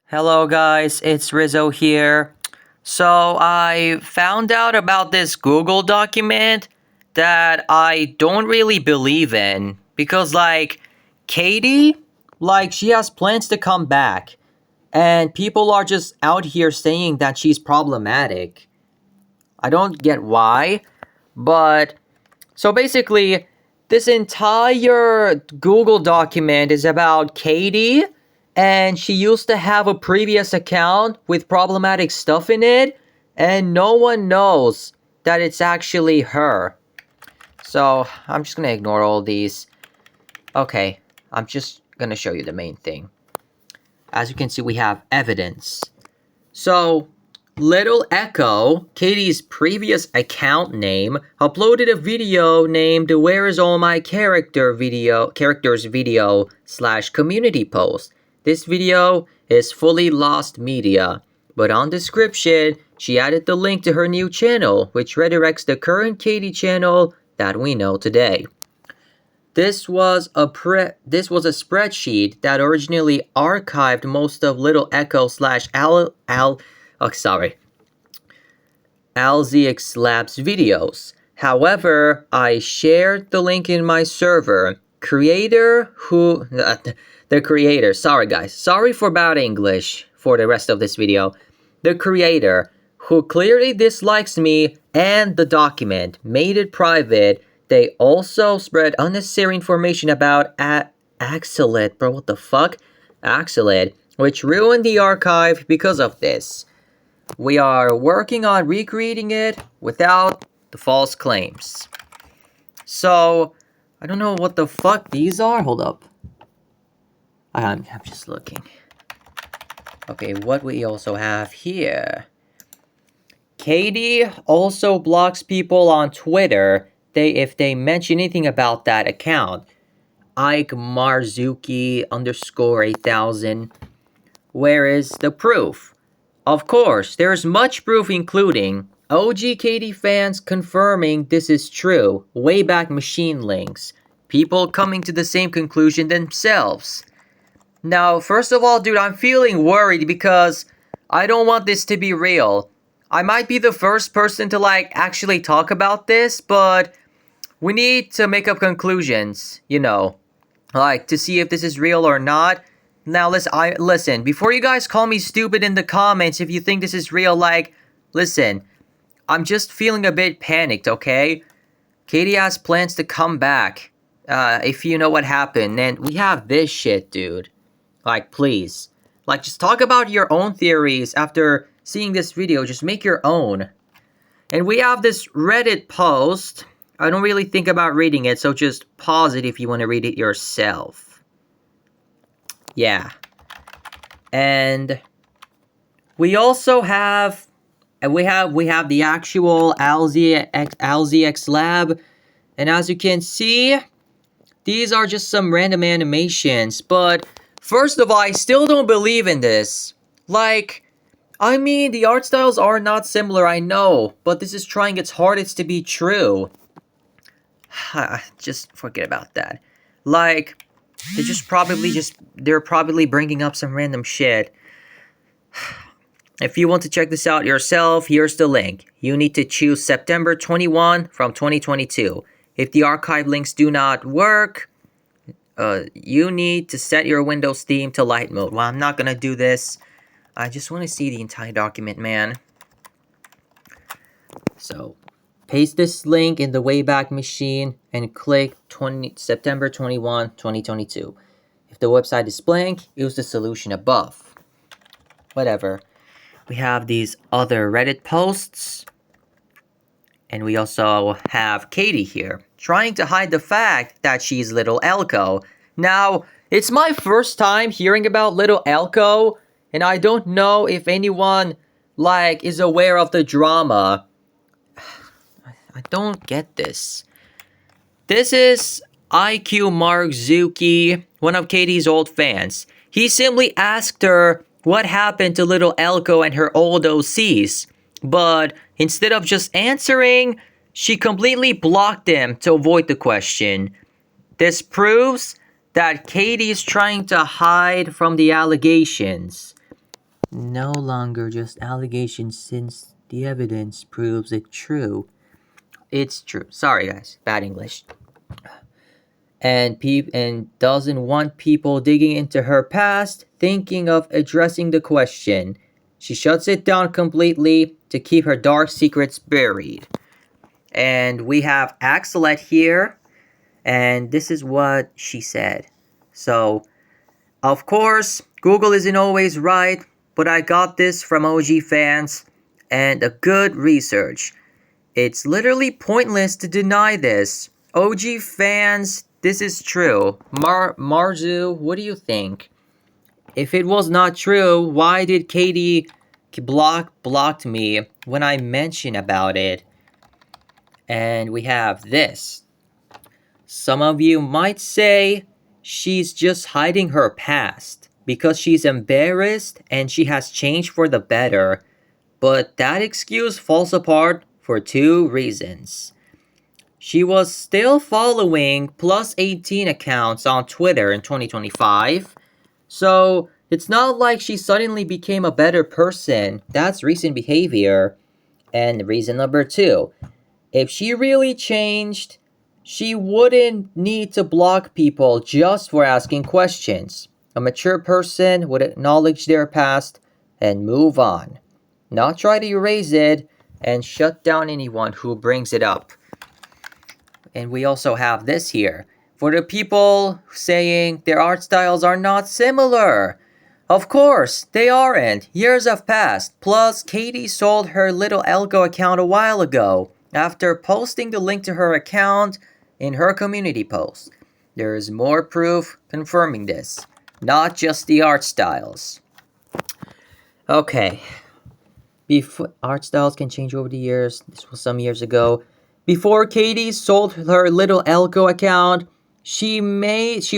Hello guys, it's Rizzo here. So I found out about this Google document that I don't really believe in because Katie, she has plans to come back and people are just out here saying that she's problematic. I don't get why, but so basically this entire Google document is about Katie, and she used to have a previous account with problematic stuff in it, and no one knows that it's actually her. So I'm just gonna ignore all these. Okay, I'm just gonna show you the main thing. As you can see, we have evidence. So Little Ekko, Katie's previous account name, uploaded a video named Where is All My Characters video / community post. This video is fully lost media, but on description, she added the link to her new channel, which redirects the current Katie channel that we know today. This was a spreadsheet that originally archived most of Little Ekko / Alzix Labs videos. However, I shared the link in my server. The creator, sorry guys, sorry for bad English for the rest of this video. The creator, who clearly dislikes me and the document, made it private. They also spread unnecessary information about Axelit, bro, what the fuck? Axelit, which ruined the archive because of this. We are working on recreating it without the false claims. So, I don't know what the fuck these are. Hold up. I'm just looking. Okay, what we also have here. Katie also blocks people on Twitter if they mention anything about that account. Ike Marzuki _8000. Where is the proof? Of course, there is much proof, including OG Katie fans confirming this is true, Wayback Machine links, people coming to the same conclusion themselves. Now, first of all, dude, I'm feeling worried because I don't want this to be real. I might be the first person to actually talk about this, but we need to make up conclusions, to see if this is real or not. Now, listen, before you guys call me stupid in the comments if you think this is real, listen, I'm just feeling a bit panicked, okay? Katie has plans to come back, if you know what happened, and we have this shit, dude. Please. Just talk about your own theories after seeing this video, just make your own. And we have this Reddit post. I don't really think about reading it, so just pause it if you want to read it yourself. Yeah. And we also have the actual Alzix Lab, and as you can see, these are just some random animations, but first of all, I still don't believe in this. I mean, the art styles are not similar, I know, but this is trying its hardest to be true. Just forget about that. They're probably bringing up some random shit. If you want to check this out yourself, here's the link. You need to choose September 21 from 2022. If the archive links do not work, you need to set your Windows theme to light mode. Well, I'm not gonna do this. I just want to see the entire document, man. So, paste this link in the Wayback Machine and click September 21, 2022. If the website is blank, use the solution above. Whatever. We have these other Reddit posts. And we also have Katie here, trying to hide the fact that she's Little Ekko. Now, it's my first time hearing about Little Ekko, and I don't know if anyone, is aware of the drama. I don't get this. This is IQ Marzuki, one of Katie's old fans. He simply asked her what happened to Little Ekko and her old OCs. But instead of just answering, she completely blocked him to avoid the question. This proves that Katie is trying to hide from the allegations. No longer just allegations since the evidence proves it true. It's true. Sorry guys, bad English. And doesn't want people digging into her past, thinking of addressing the question. She shuts it down completely to keep her dark secrets buried. And we have Axelette here, and this is what she said. So, of course, Google isn't always right, but I got this from OG fans and a good research. It's literally pointless to deny this. OG fans, this is true. Marzu, what do you think? If it was not true, why did Katie blocked me when I mentioned about it? And we have this. Some of you might say she's just hiding her past because she's embarrassed and she has changed for the better. But that excuse falls apart for two reasons. She was still following plus 18 accounts on Twitter in 2025, so it's not like she suddenly became a better person. That's recent behavior. And reason number two, if she really changed, she wouldn't need to block people just for asking questions. A mature person would acknowledge their past and move on, not try to erase it and shut down anyone who brings it up. And we also have this here. For the people saying their art styles are not similar. Of course, they aren't. Years have passed. Plus, Katie sold her Little Ekko account a while ago after posting the link to her account in her community post. There is more proof confirming this, not just the art styles. Okay. Art styles can change over the years. This was some years ago. Before Katie sold her Little Ekko account, she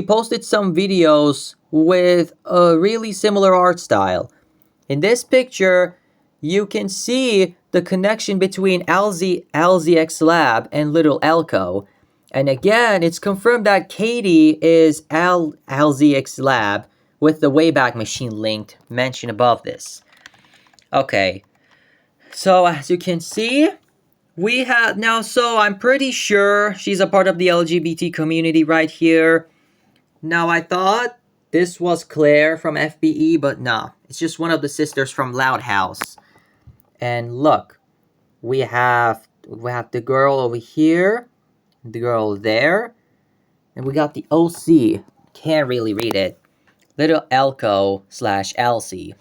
posted some videos with a really similar art style. In this picture, you can see the connection between LZX Lab and Little Ekko. And again, it's confirmed that Katie is LZX Lab with the Wayback Machine linked mentioned above this. Okay, so as you can see, we have now, so I'm pretty sure she's a part of the LGBT community right here. Now, I thought this was Claire from FBE, but nah, it's just one of the sisters from Loud House. And look, we have the girl over here, the girl there, and we got the OC. Can't really read it. Little Ekko / Elsie.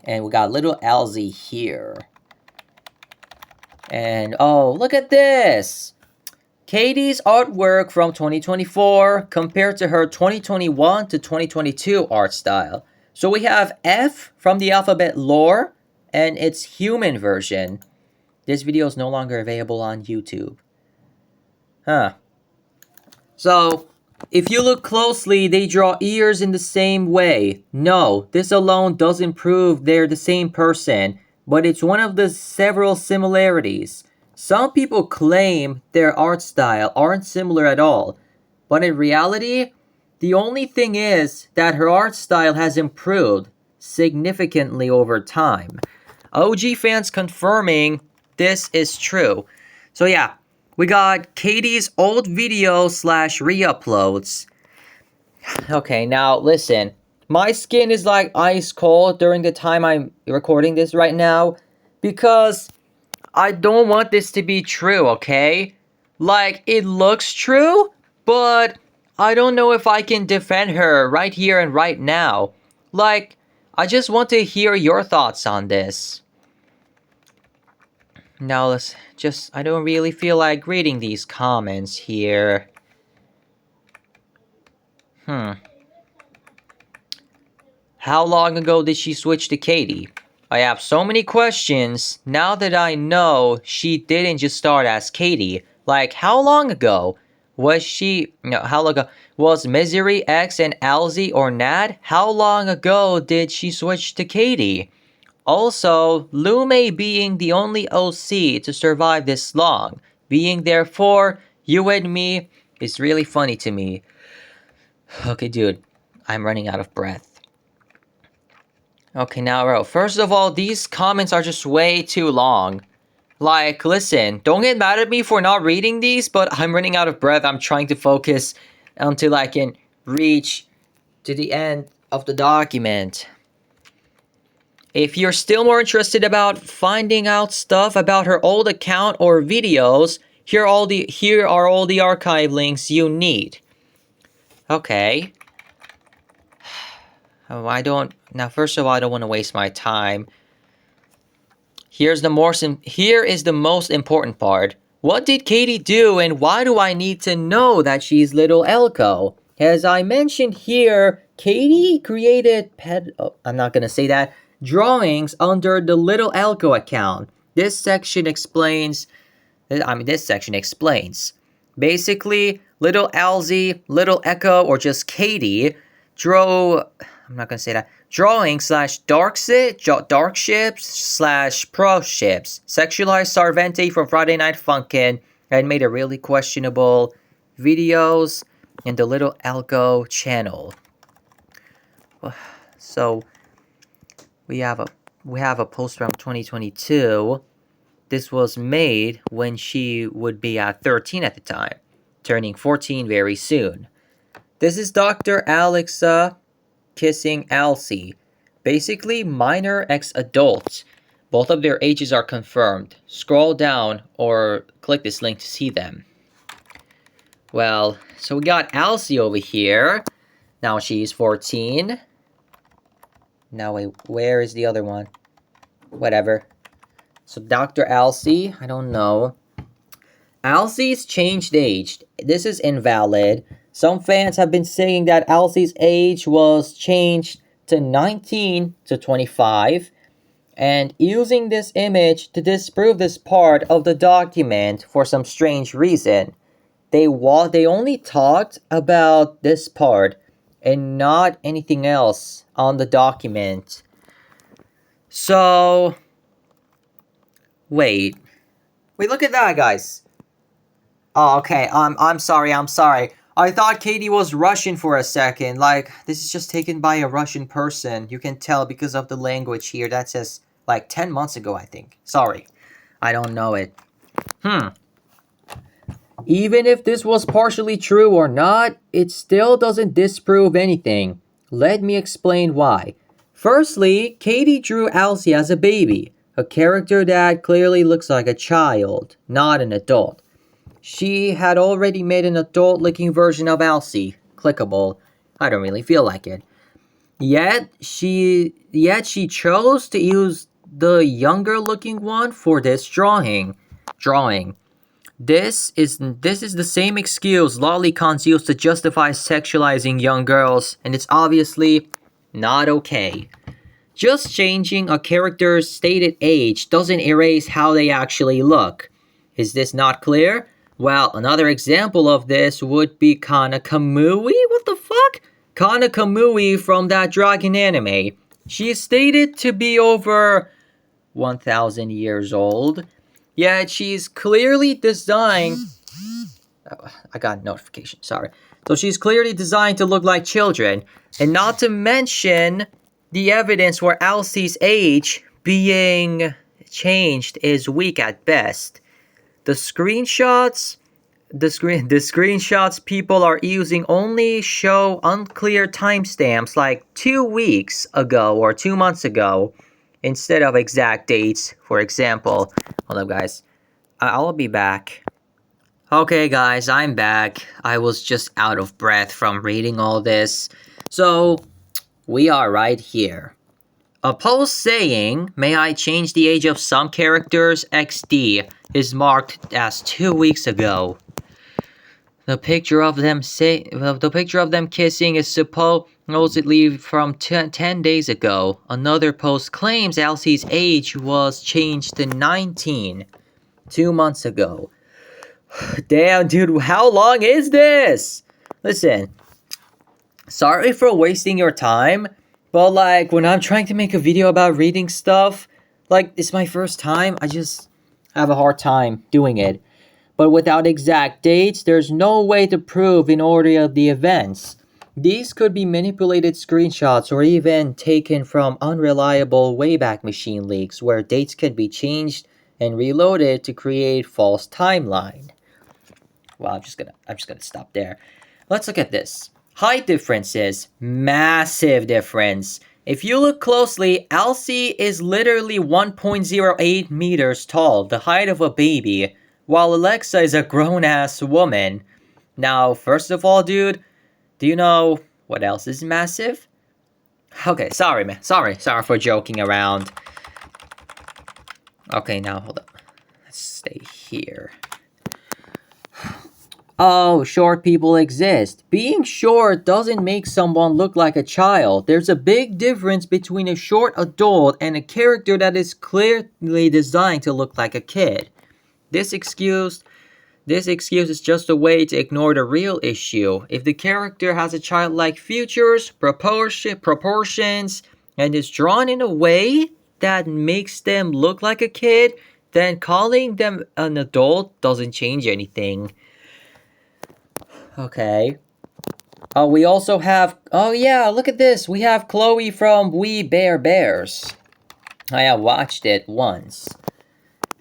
And we got Little Elsie here. And oh, look at this! Katie's artwork from 2024 compared to her 2021 to 2022 art style. So we have F from the alphabet lore and its human version. This video is no longer available on YouTube. So, if you look closely, they draw ears in the same way. No, this alone doesn't prove they're the same person, but it's one of the several similarities. Some people claim their art style aren't similar at all, but in reality, the only thing is that her art style has improved significantly over time. OG fans confirming this is true. So yeah, we got Katie's old video / re-uploads. Okay, now listen. My skin is like ice cold during the time I'm recording this right now because I don't want this to be true, okay? Like, it looks true, but I don't know if I can defend her right here and right now. Like, I just want to hear your thoughts on this. Now I don't really feel like reading these comments here. How long ago did she switch to Katie? I have so many questions now that I know she didn't just start as Katie. Like, how long ago? How long ago? Was Misery, X, and Alzy or Nad? How long ago did she switch to Katie? Also, Lume being the only OC to survive this long, being there for you and me, is really funny to me. Okay, dude, I'm running out of breath. Okay, now, bro, first of all, these comments are just way too long. Like, listen, don't get mad at me for not reading these, but I'm running out of breath. I'm trying to focus until I can reach to the end of the document. If you're still more interested about finding out stuff about her old account or videos, here are all the archive links you need. Okay. Oh, now first of all, I don't want to waste my time. Here is the most important part. What did Katie do and why do I need to know that she's Little Ekko? As I mentioned here, Katie created I'm not gonna say that, drawings under the Little Ekko account. This section explains. Basically, Little Elsie, Little Ekko, or just Katie drew. I'm not gonna say that. Drawing / dark ships / pro ships. Sexualized Sarventi from Friday Night Funkin' and made a really questionable videos in the Little Ekko channel. So we have a post from 2022. This was made when she would be at 13 at the time, turning 14 very soon. This is Dr. Alexa kissing Elsie. Basically, minor ex-adults. Both of their ages are confirmed. Scroll down or click this link to see them. Well, so we got Elsie over here. Now she's 14. Now wait, where is the other one? Whatever. So Dr. Elsie, I don't know. Elsie's changed age. This is invalid. Some fans have been saying that Elsie's age was changed to 19 to 25. And using this image to disprove this part of the document for some strange reason. They only talked about this part and not anything else on the document. So Wait, look at that, guys. Oh, okay, I'm sorry. I thought Katie was Russian for a second. Like, this is just taken by a Russian person. You can tell because of the language here. That says, like, 10 months ago, I think. Sorry, I don't know it. Even if this was partially true or not, it still doesn't disprove anything. Let me explain why. Firstly, Katie drew Elsie as a baby. A character that clearly looks like a child, not an adult. She had already made an adult-looking version of Elsie. Clickable. I don't really feel like it. Yet she chose to use the younger-looking one for this drawing. This is the same excuse lolicons use to justify sexualizing young girls, and it's obviously not okay. Just changing a character's stated age doesn't erase how they actually look. Is this not clear? Well, another example of this would be Kana Kamui? What the fuck? Kana Kamui from that dragon anime. She is stated to be over 1,000 years old, yet she's clearly designed... I got a notification, sorry. So she's clearly designed to look like children, and not to mention... The evidence for Elsie's age being changed is weak at best. The screenshots people are using only show unclear timestamps like 2 weeks ago or 2 months ago instead of exact dates. For example, hold up guys, I'll be back. Okay guys, I'm back. I was just out of breath from reading all this. So we are right here. A post saying, "May I change the age of some characters? XD" is marked as 2 weeks ago. The picture of them kissing is supposedly from 10 days ago. Another post claims Elsie's age was changed to 19 2 months ago. Damn, dude, how long is this? Listen. Sorry for wasting your time, but like when I'm trying to make a video about reading stuff, like it's my first time, I just have a hard time doing it. But without exact dates, there's no way to prove in order of the events. These could be manipulated screenshots or even taken from unreliable Wayback Machine leaks where dates can be changed and reloaded to create false timeline. Well, I'm just gonna stop there. Let's look at this. Height differences, massive difference. If you look closely, Elsie is literally 1.08 meters tall, the height of a baby, while Alexa is a grown-ass woman. Now, first of all, dude, do you know what else is massive? Okay, sorry, man. Sorry for joking around. Okay, now hold up. Let's stay here. Oh, short people exist. Being short doesn't make someone look like a child. There's a big difference between a short adult and a character that is clearly designed to look like a kid. This excuse is just a way to ignore the real issue. If the character has a childlike features, proportions, and is drawn in a way that makes them look like a kid, then calling them an adult doesn't change anything. Okay. Oh, we also have... Oh, yeah, look at this. We have Chloe from We Bare Bears. I have watched it once.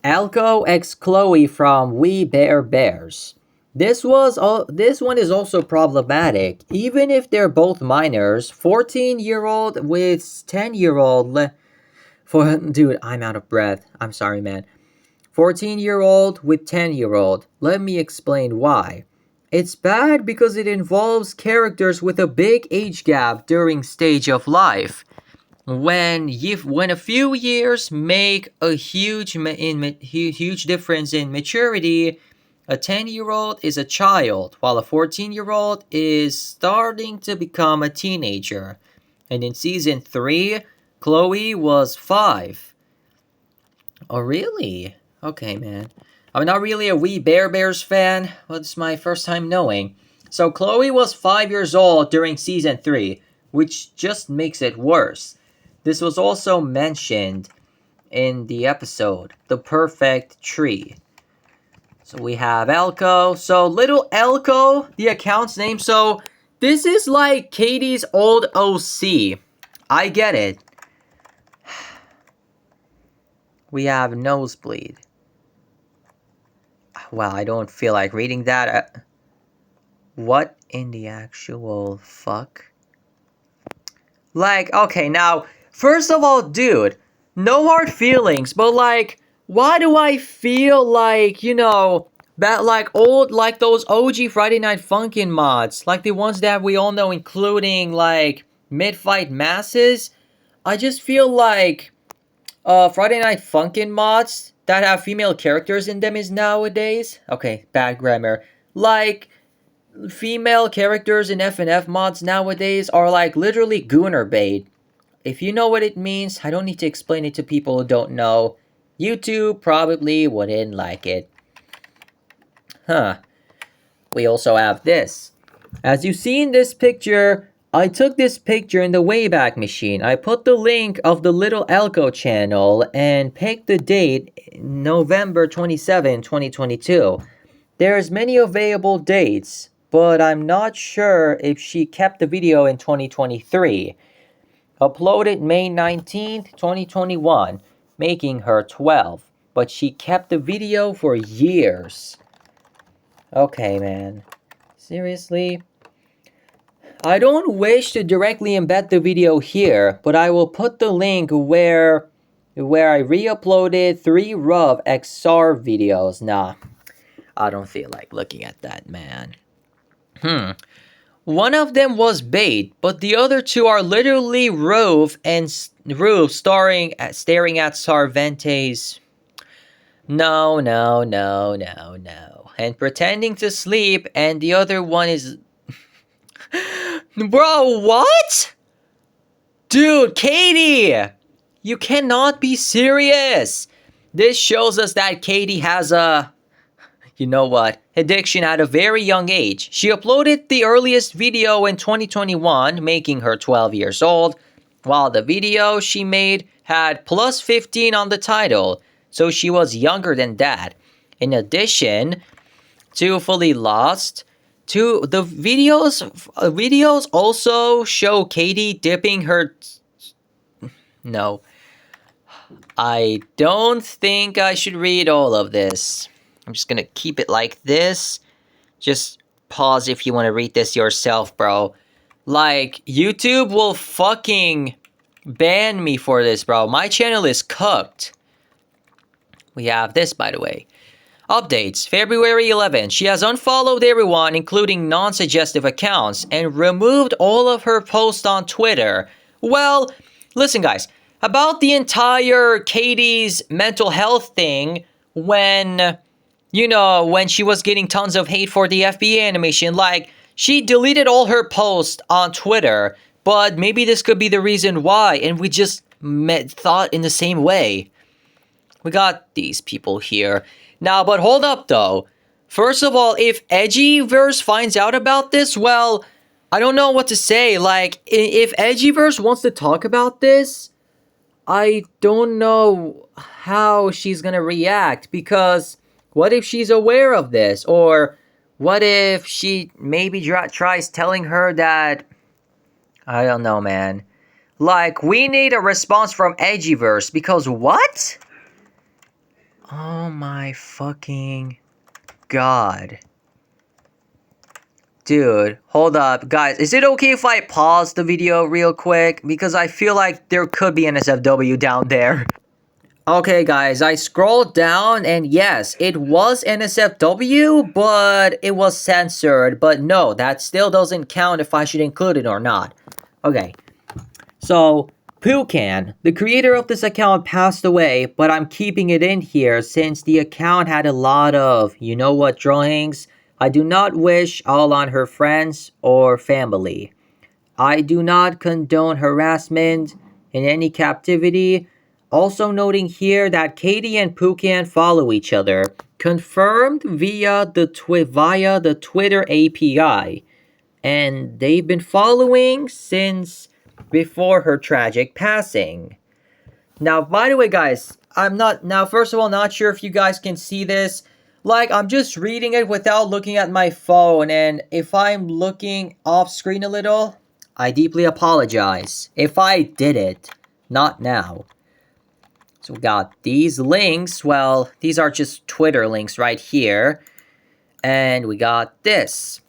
Ekko x Chloe from We Bare Bears. This one is also problematic. Even if they're both minors, 14-year-old with 10-year-old... Dude, I'm out of breath. I'm sorry, man. 14-year-old with 10-year-old. Let me explain why. It's bad because it involves characters with a big age gap during stage of life. When a few years make a huge difference in maturity, a 10-year-old is a child, while a 14-year-old is starting to become a teenager. And in season 3, Chloe was 5. Oh, really? Okay, man. I'm not really a We Bare Bears fan, but it's my first time knowing. So Chloe was 5 years old during season 3, which just makes it worse. This was also mentioned in the episode, The Perfect Tree. So we have Ekko. So Little Ekko, the account's name. So this is like Katie's old OC. I get it. We have Nosebleed. Well, I don't feel like reading that. What in the actual fuck? Like, okay, now, first of all, dude, no hard feelings, but like, why do I feel like, that like those OG Friday Night Funkin' mods, like the ones that we all know, including like Mid-Fight Masses? I just feel like Friday Night Funkin' mods that have female characters in them is nowadays. Okay, bad grammar. Like, female characters in FNF mods nowadays are like literally gooner bait. If you know what it means, I don't need to explain it to people who don't know. YouTube probably wouldn't like it. Huh. We also have this. As you see in this picture, I took this picture in the Wayback Machine. I put the link of the Little Ekko channel and picked the date, November 27, 2022. There's many available dates, but I'm not sure if she kept the video in 2023. Uploaded May 19th, 2021, making her 12. But she kept the video for years. Okay, man. Seriously? I don't wish to directly embed the video here, but I will put the link where I re-uploaded 3 Ruv XR videos. Nah, I don't feel like looking at that, man. One of them was bait, but the other 2 are literally Rove staring at Sarvente's. No. And pretending to sleep, and the other one is... Bro, what? Dude, Katie! You cannot be serious! This shows us that Katie has a... You know what? Addiction at a very young age. She uploaded the earliest video in 2021, making her 12 years old, while the video she made had plus 15 on the title, so she was younger than that. In addition to Fully Lost, The videos also show Katie dipping her. No, I don't think I should read all of this. I'm just gonna keep it like this. Just pause if you want to read this yourself, bro. Like, YouTube will fucking ban me for this, bro. My channel is cooked. We have this, by the way. Updates, February 11th. She has unfollowed everyone, including non-suggestive accounts, and removed all of her posts on Twitter. Well, listen, guys. About the entire Katie's mental health thing, when, you know, when she was getting tons of hate for the FBA animation, like, she deleted all her posts on Twitter, but maybe this could be the reason why, and we just thought in the same way. We got these people here. Now, but hold up, though. First of all, if Edgyverse finds out about this, well, I don't know what to say. Like, if Edgyverse wants to talk about this, I don't know how she's gonna react, because what if she's aware of this? Or what if she maybe tries telling her that... I don't know, man. Like, we need a response from Edgyverse, because what? Oh my fucking god. Dude, hold up. Guys, is it okay if I pause the video real quick? Because I feel like there could be an SFW down there. Okay, guys, I scrolled down and yes, it was NSFW, but it was censored. But no, that still doesn't count if I should include it or not. Okay, so Pukan, the creator of this account, passed away, but I'm keeping it in here since the account had a lot of, you know what, drawings. I do not wish all on her friends or family. I do not condone harassment in any captivity. Also noting here that Katie and Pukan follow each other, confirmed via the Twitter API, and they've been following since before her tragic passing. Now, by the way, guys, first of all, not sure if you guys can see this. Like, I'm just reading it without looking at my phone, and if I'm looking off screen a little, I deeply apologize. If I did it, not now. So we got these links. Well, these are just Twitter links right here. And we got this.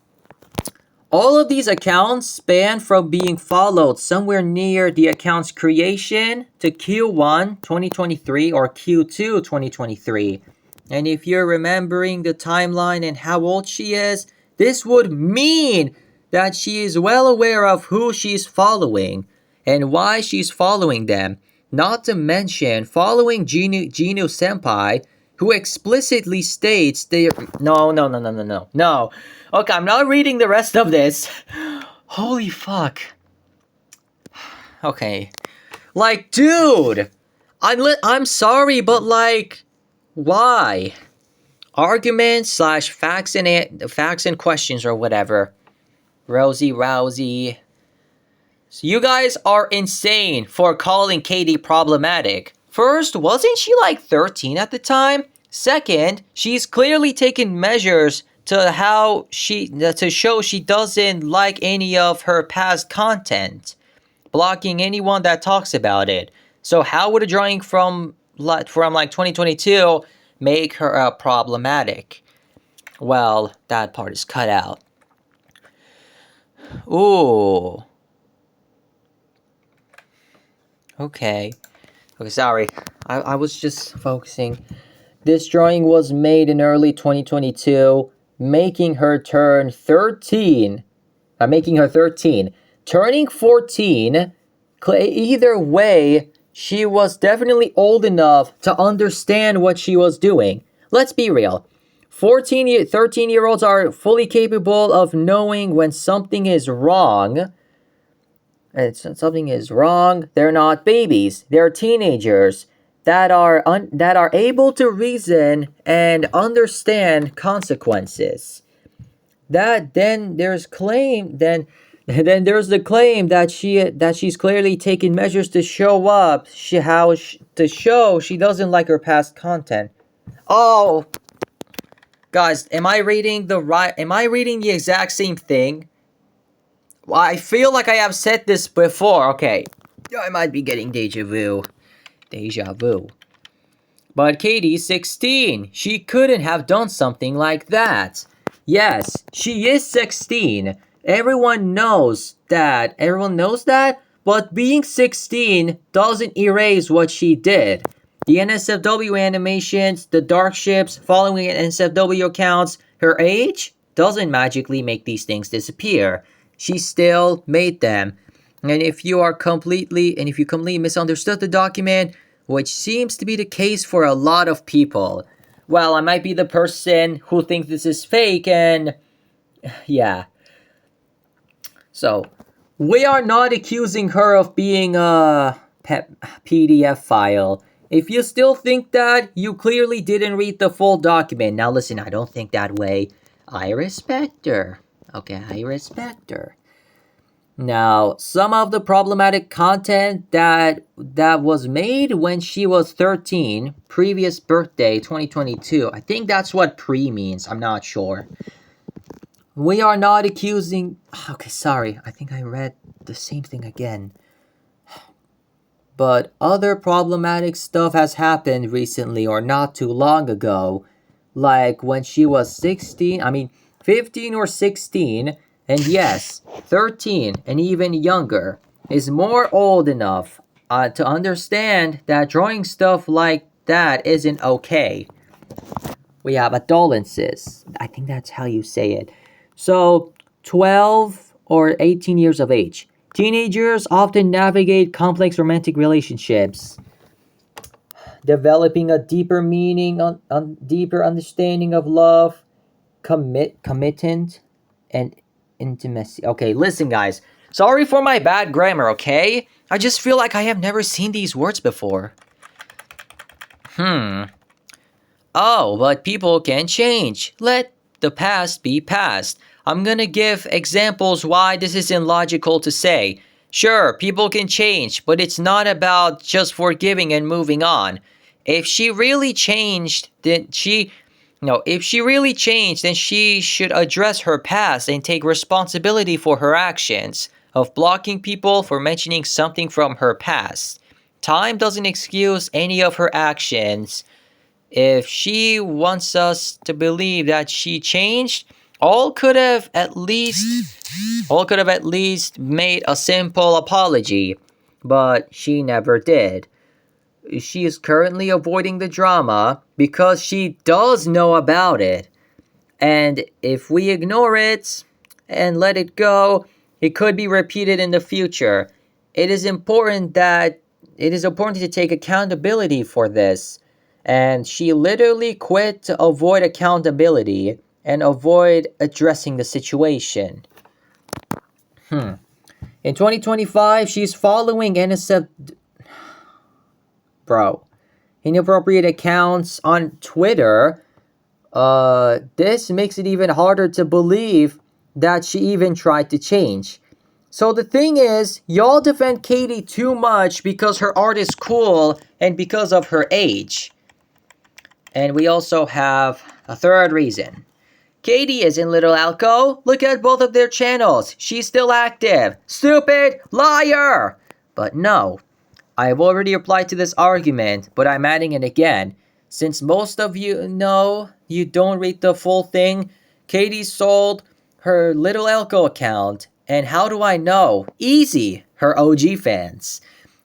All of these accounts span from being followed somewhere near the account's creation to Q1 2023 or Q2 2023. And if you're remembering the timeline and how old she is, this would mean that she is well aware of who she's following and why she's following them. Not to mention following Genu Senpai, who explicitly states they... No. Okay, I'm not reading the rest of this. Holy fuck. Okay. Like, dude! I'm sorry, but like... Why? Arguments / facts and questions or whatever. Rousey. So you guys are insane for calling Katie problematic. First, wasn't she like 13 at the time? Second, she's clearly taken measures to show she doesn't like any of her past content, blocking anyone that talks about it. So how would a drawing from like 2022 make her problematic? Well, that part is cut out. Ooh. Okay, sorry. I was just focusing. This drawing was made in early 2022, making her turn 13. Making her 13. Turning 14, either way, she was definitely old enough to understand what she was doing. Let's be real. 13-year-olds are fully capable of knowing when something is wrong. They're not babies. They're teenagers that are able to reason and understand consequences. Then there's the claim that she's clearly taking measures to show she doesn't like her past content. Oh, Guys, am I reading the exact same thing? Well, I feel like I have said this before. Okay. I might be getting deja vu. Deja vu. But Katie's 16. She couldn't have done something like that. Yes, she is 16. Everyone knows that. Everyone knows that. But being 16 doesn't erase what she did. The NSFW animations, the dark ships, following NSFW accounts, her age doesn't magically make these things disappear. She still made them. And if you completely misunderstood the document, which seems to be the case for a lot of people, well, I might be the person who thinks this is fake, and yeah. So, we are not accusing her of being a PDF file. If you still think that, you clearly didn't read the full document. Now listen, I don't think that way. I respect her. Okay, I respect her. Now, some of the problematic content that was made when she was 13, previous birthday, 2022. I think that's what pre means. I'm not sure. We are not accusing... Okay, sorry. I think I read the same thing again. But other problematic stuff has happened recently or not too long ago. Like when she was 15 or 16... And yes, 13 and even younger is more old enough to understand that drawing stuff like that isn't okay. We have adolescents. I think that's how you say it. So, 12 or 18 years of age. Teenagers often navigate complex romantic relationships, developing a deeper meaning, deeper understanding of love, commitment, and intimacy. Okay, listen, guys. Sorry for my bad grammar, okay? I just feel like I have never seen these words before. Oh, but people can change. Let the past be past. I'm gonna give examples why this is illogical to say. Sure, people can change, but it's not about just forgiving and moving on. If she really changed, then she should address her past and take responsibility for her actions of blocking people for mentioning something from her past. Time doesn't excuse any of her actions. If she wants us to believe that she changed, all could have at least made a simple apology, but she never did. She is currently avoiding the drama because she does know about it. And if we ignore it and let it go, it could be repeated in the future. It is important to take accountability for this. And she literally quit to avoid accountability and avoid addressing the situation. In 2025, she's following inappropriate accounts on Twitter. This makes it even harder to believe that she even tried to change. So the thing is, y'all defend Katie too much because her art is cool and because of her age. And we also have a third reason. Katie is in Little Ekko. Look at both of their channels. She's still active. Stupid liar! But no, I've already replied to this argument, but I'm adding it again. Since most of you know you don't read the full thing, Katie sold her Little Ekko account. And how do I know? Easy! Her OG fans.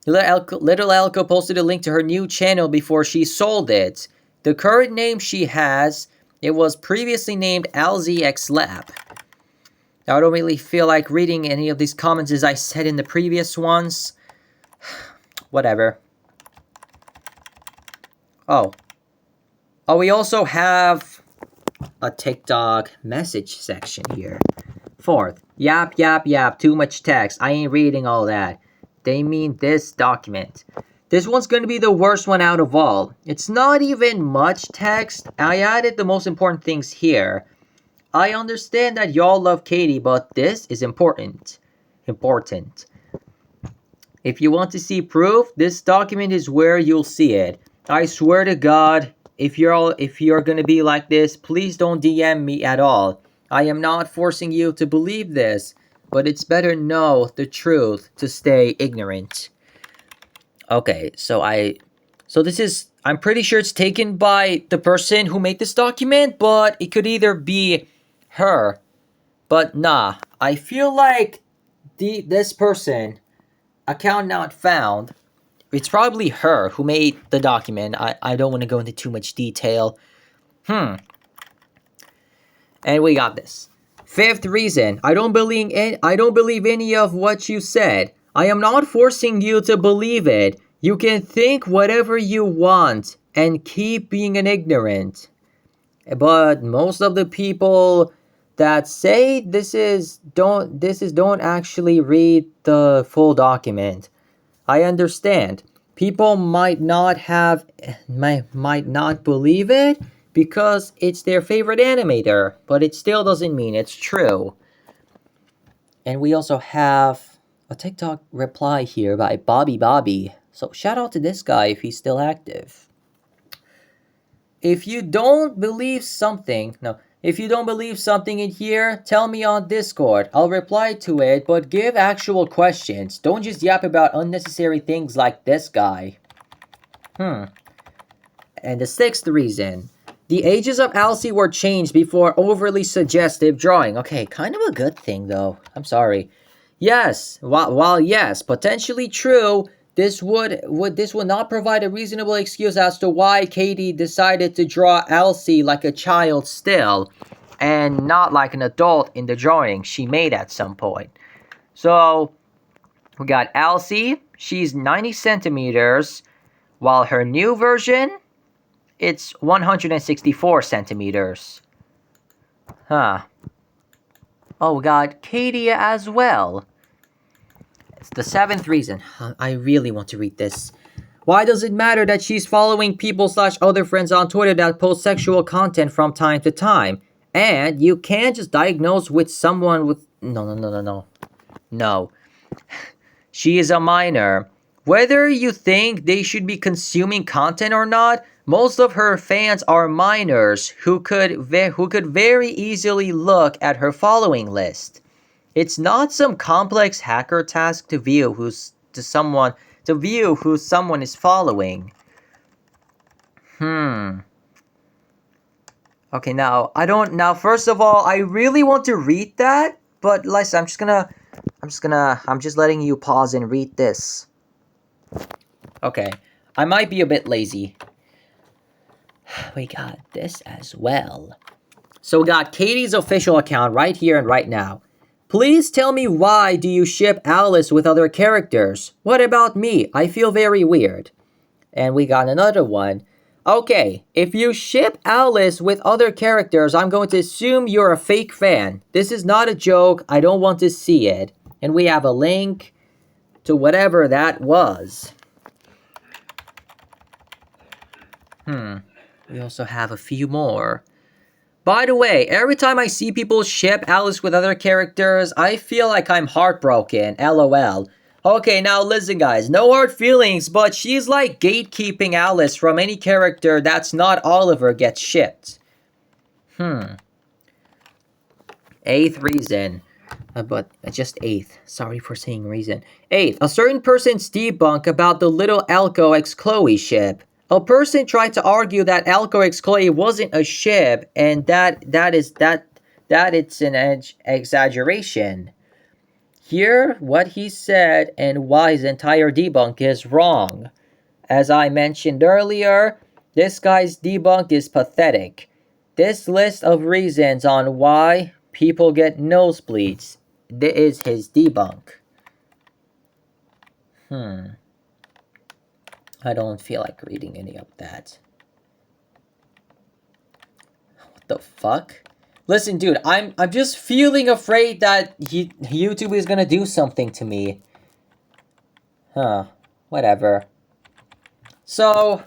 Little Ekko posted a link to her new channel before she sold it. The current name she has, it was previously named LZX Lab. Now, I don't really feel like reading any of these comments as I said in the previous ones. Whatever. Oh, we also have a TikTok message section here. Fourth, yap, too much text. I ain't reading all that. They mean this document. This one's going to be the worst one out of all. It's not even much text. I added the most important things here. I understand that y'all love Katie, but this is important. If you want to see proof, this document is where you'll see it. I swear to God, if you're gonna be like this, please don't DM me at all. I am not forcing you to believe this, but it's better know the truth to stay ignorant. Okay, so this is, I'm pretty sure it's taken by the person who made this document, but it could either be her. But nah, I feel like this person, account not found, it's probably her who made the document. I don't want to go into too much detail. And we got this. Fifth reason, I don't believe any of what you said. I am not forcing you to believe it. You can think whatever you want and keep being an ignorant. But most of the people that say don't actually read the full document. I understand. People might not believe it because it's their favorite animator, but it still doesn't mean it's true. And we also have a TikTok reply here by Bobby. So shout out to this guy if he's still active. If you don't believe something in here, tell me on Discord. I'll reply to it, but give actual questions. Don't just yap about unnecessary things like this guy. And the sixth reason. The ages of Elsie were changed before overly suggestive drawing. Okay, kind of a good thing though. I'm sorry. Yes, while yes, potentially true, this would not provide a reasonable excuse as to why Katie decided to draw Elsie like a child still, and not like an adult in the drawing she made at some point. So, we got Elsie, she's 90 centimeters, while her new version, it's 164 centimeters. Oh, we got Katie as well. It's the seventh reason. I really want to read this. Why does it matter that she's following people/other friends on Twitter that post sexual content from time to time? And you can't just diagnose with someone with... No. She is a minor. Whether you think they should be consuming content or not, most of her fans are minors who could very easily look at her following list. It's not some complex hacker task to view who someone is following. Okay, now first of all, I really want to read that, but listen, I'm just letting you pause and read this. Okay, I might be a bit lazy. We got this as well. So we got Katie's official account right here and right now. Please tell me, why do you ship Alice with other characters? What about me? I feel very weird. And we got another one. Okay, if you ship Alice with other characters, I'm going to assume you're a fake fan. This is not a joke. I don't want to see it. And we have a link to whatever that was. We also have a few more. By the way, every time I see people ship Alice with other characters, I feel like I'm heartbroken. LOL. Okay, now listen guys, no hard feelings, but she's like gatekeeping Alice from any character that's not Oliver gets shipped. Eighth reason. But just eighth. Sorry for saying reason. Eighth, a certain person's debunk about the Little Ekko x Chloe ship. A person tried to argue that Ekko x Chloe wasn't a ship and that it's an exaggeration. Here, what he said and why his entire debunk is wrong. As I mentioned earlier, this guy's debunk is pathetic. This list of reasons on why people get nosebleeds, this is his debunk. I don't feel like reading any of that. What the fuck? Listen, dude, I'm just feeling afraid that YouTube is gonna do something to me. Whatever. So,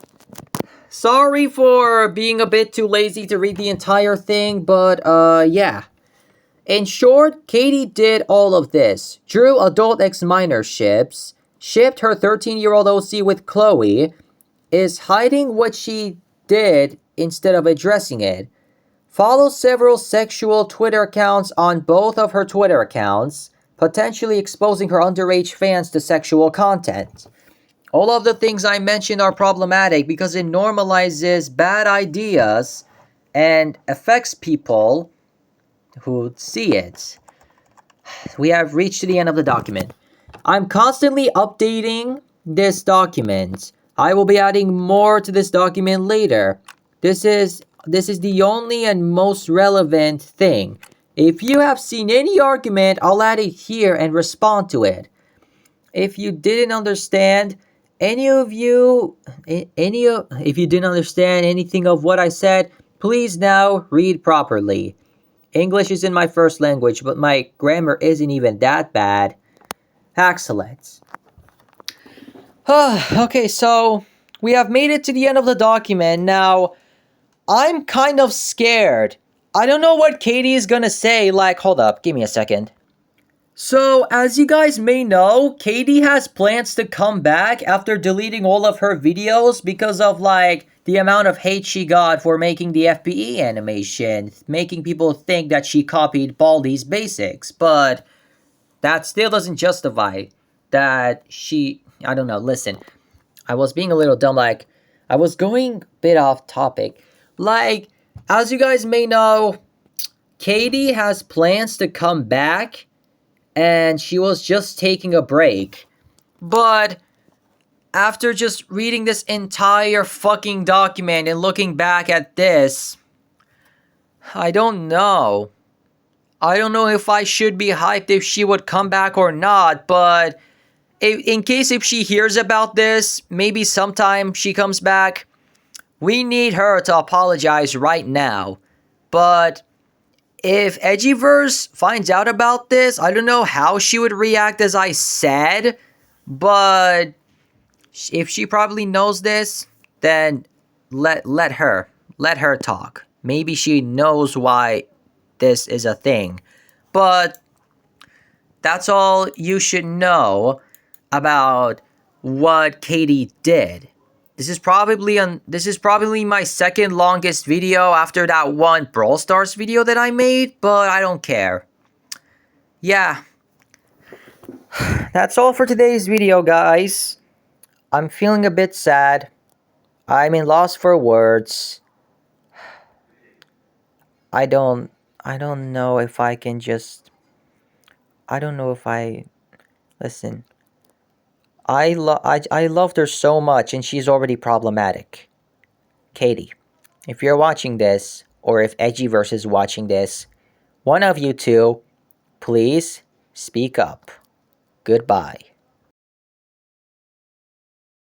sorry for being a bit too lazy to read the entire thing, but yeah. In short, Katie did all of this. Drew adult ex-minor ships, shipped her 13-year-old OC with Chloe, is hiding what she did instead of addressing it. Follow several sexual Twitter accounts on both of her Twitter accounts, potentially exposing her underage fans to sexual content. All of the things I mentioned are problematic because it normalizes bad ideas and affects people who see it. We have reached the end of the document. I'm constantly updating this document. I will be adding more to this document later. This is the only and most relevant thing. If you have seen any argument, I'll add it here and respond to it. If you didn't understand if you didn't understand anything of what I said, please now read properly. English isn't my first language, but my grammar isn't even that bad. Excellent. Okay, so we have made it to the end of the document. Now, I'm kind of scared. I don't know what Katie is gonna say. Like, hold up, give me a second. So, as you guys may know, Katie has plans to come back after deleting all of her videos because of, like, the amount of hate she got for making the FPE animation, making people think that she copied Baldi's basics, but that still doesn't justify that she... I don't know, listen, I was being a little dumb, like, I was going a bit off topic. Like, as you guys may know, Katie has plans to come back, and she was just taking a break. But after just reading this entire fucking document and looking back at this, I don't know. I don't know if I should be hyped if she would come back or not, but in case if she hears about this, maybe sometime she comes back, we need her to apologize right now. But if Edgyverse finds out about this, I don't know how she would react, as I said, but if she probably knows this, then let her talk. Maybe she knows why this is a thing. But that's all you should know about what Katie did. This is probably my second longest video after that one Brawl Stars video that I made, but I don't care. Yeah. That's all for today's video, guys. I'm feeling a bit sad. I'm in loss for words. I don't know if I can just... I don't know if I... Listen. I loved her so much, and she's already problematic. Katie, if you're watching this, or if Edgyverse is watching this, one of you two, please speak up. Goodbye.